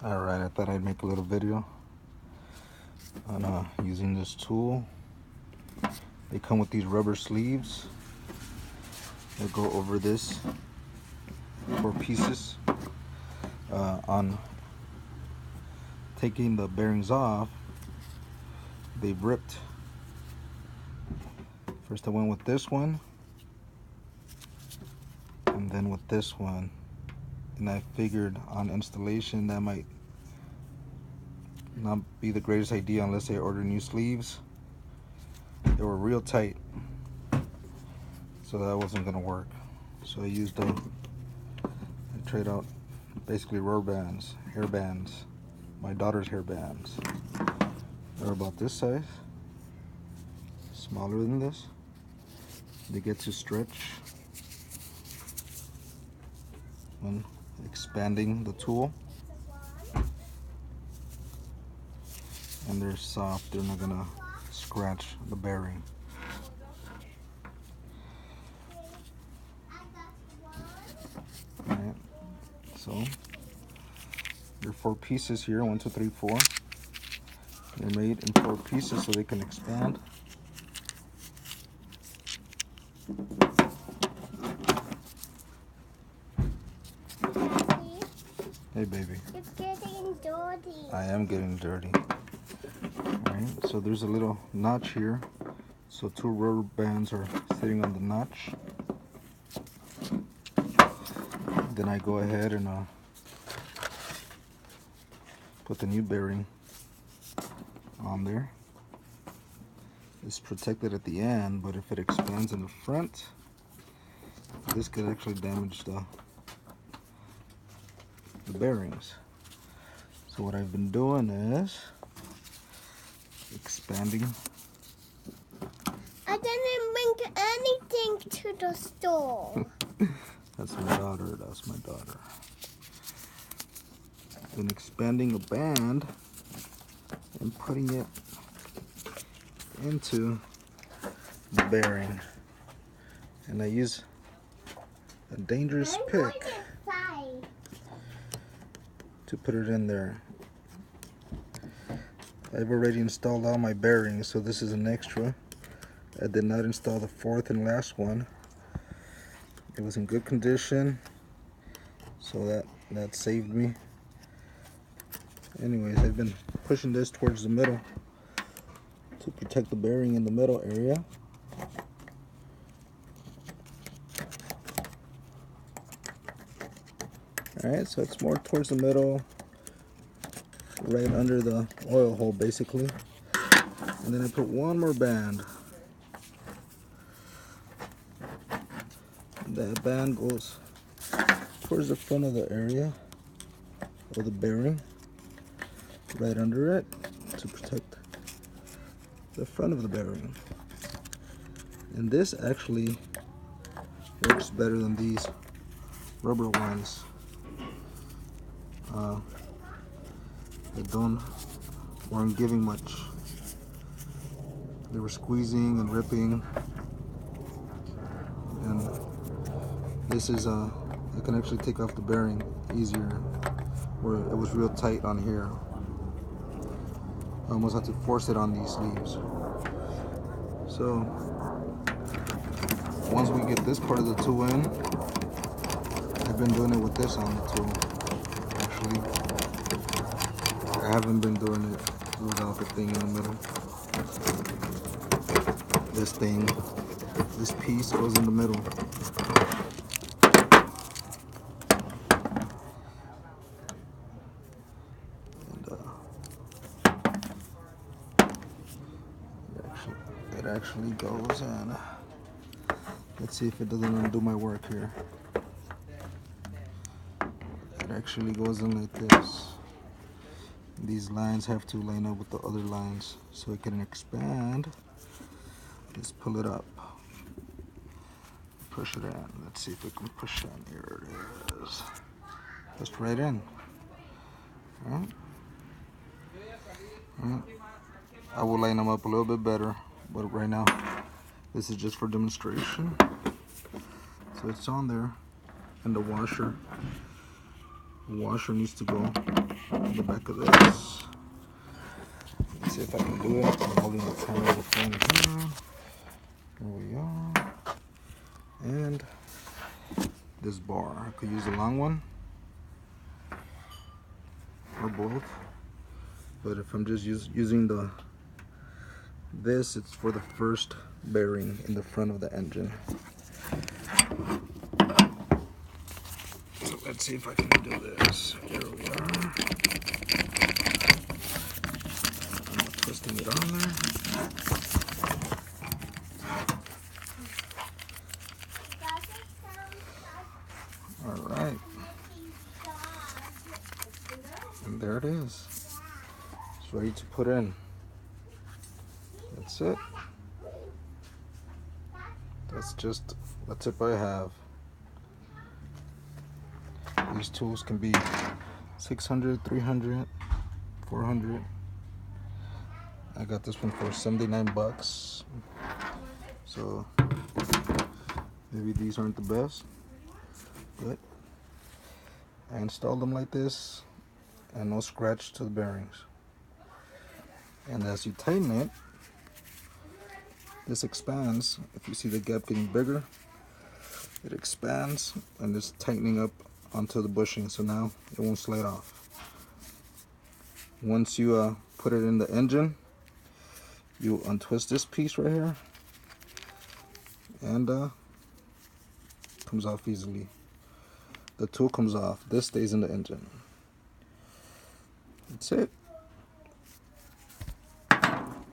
Alright, I thought I'd make a little video on using this tool. They come with these rubber sleeves that go over this 4 pieces. On taking the bearings off, they ripped. First I went with this one, and then with this one. And I figured on installation that might not be the greatest idea unless I order new sleeves. They were real tight, so that wasn't gonna work. So I tried out basically rubber bands, hair bands, my daughter's hair bands. They're about this size, smaller than this. They get to stretch when expanding the tool, and they're soft. They're not gonna scratch the bearing. Alright, so there are 4 pieces here, 1, 2, 3, 4. They're made in 4 pieces so they can expand. Hey baby. It's getting dirty. I am getting dirty. Alright, so there's a little notch here. So 2 rubber bands are sitting on the notch. Then I go ahead and put the new bearing on there. It's protected at the end, but if it expands in the front, this could actually damage the bearings. So what I've been doing is expanding. I didn't bring anything to the store. That's my daughter. That's my daughter. Then expanding a band and putting it into the bearing. And I use a dangerous pick to put it in there. I've already installed all my bearings, so this is an extra. I did not install the 4th and last one. It was in good condition, so that saved me. Anyways, I've been pushing this towards the middle to protect the bearing in the middle area. Alright, so it's more towards the middle, right under the oil hole basically. And then I put one more band. That band goes towards the front of the area of the bearing, right under it, to protect the front of the bearing. And this actually works better than these rubber ones. They weren't giving much. They were squeezing and ripping. And this is I can actually take off the bearing easier, where it was real tight on here. I almost had to force it on these sleeves. So once we get this part of the tool in, I've been doing it with this on the tool. Actually, I haven't been doing it without the thing in the middle. This piece goes in the middle. It actually goes in. Let's see if it doesn't undo my work here. It actually goes in like this. These lines have to line up with the other lines so it can expand. Let's pull it up. Push it in. Let's see if we can push it in. Here it is. Just right in. Alright. I will line them up a little bit better, but right now this is just for demonstration. So it's on there, and the washer washer needs to go on the back of this. Let's see if I can do it. I'm holding the camera with the phone here. There we are. And this bar. I could use the long one or both. But if I'm just using this, it's for the first bearing in the front of the engine. So let's see if I can do this. Here we are. I'm twisting it on there. All right. And there it is. It's ready to put in. That's it. That's the tip I have. These tools can be 600, 300, 400. I got this one for 79 bucks. So maybe these aren't the best, but I installed them like this and no scratch to the bearings. And as you tighten it, this expands. If you see the gap getting bigger, it expands and it's tightening up onto the bushing, so now it won't slide off. Once you put it in the engine, you untwist this piece right here and comes off easily. The tool comes off. This stays in the engine. That's it.